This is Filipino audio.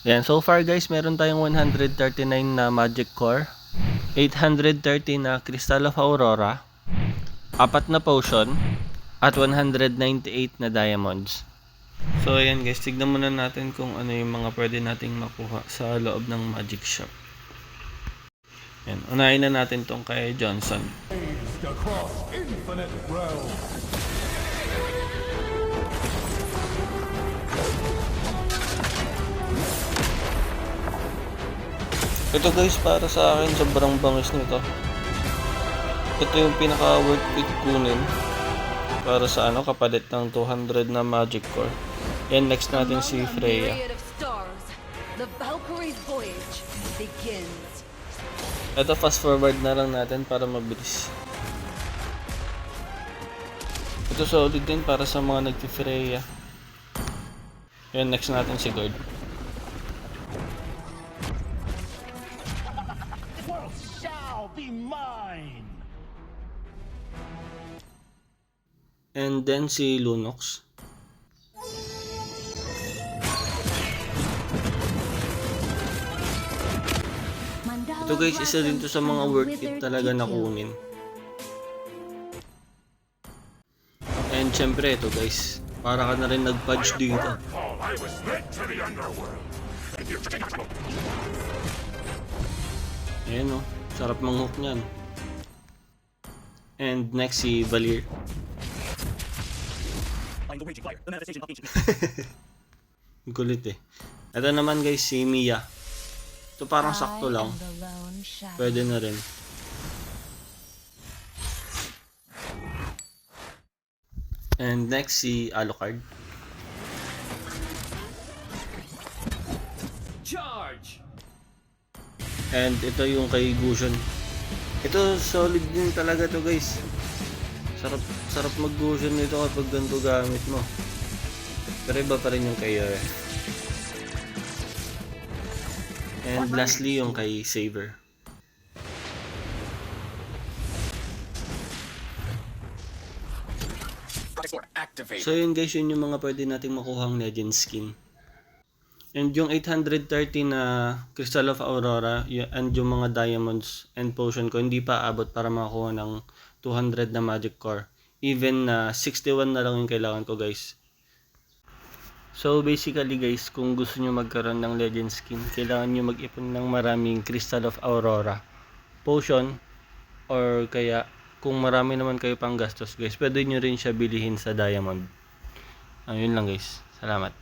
Yan, so far guys, meron tayong 139 na Magic Core, 830 na Crystal of Aurora, 4 na Potion, at 198 na Diamonds. So ayan guys, tignan muna natin kung ano yung mga pwede nating makuha sa loob ng Magic Shop. Yan, unahin na natin tong kay Johnson. Ito guys, para sa akin sobrang bangis nito. Ito yung pinaka worth it kunin para sa kapalit ng 200 na Magic Core. Yan, next natin si Freya. Ito, fast forward na lang natin para mabilis. Ito solid din para sa mga nagti-Freya. Yan, next natin si Gord. And then si Lunox. Ito guys, isa din to sa mga worth it talaga na kunin. And syempre ito guys, para ka na rin nag-fudge dito. Ayan o, sarap mang-hook nyan. And next si Valir. Gulit eh. Ito naman guys si Mia. Ito parang sakto lang. Pwede na rin. And next si Alucard. Charge! And ito yung kay Gusion. Ito solid din talaga to guys. Sarap mag-Gusion nito kapag ganito gamit mo. Pero iba pa rin yung kay And lastly yung kay Saber. So yun guys, yun yung mga pwede nating makuhang legend skin. And yung 830 na Crystal of Aurora and yung mga diamonds and potion ko, hindi pa abot para makakuha ng 200 na Magic Core. Even na 61 na lang yung kailangan ko guys. So basically guys, kung gusto nyo magkaroon ng legend skin, kailangan nyo mag-ipon ng maraming Crystal of Aurora, potion, or kaya kung marami naman kayo pang gastos guys, pwede nyo rin siya bilihin sa diamond. Ayun lang guys, salamat.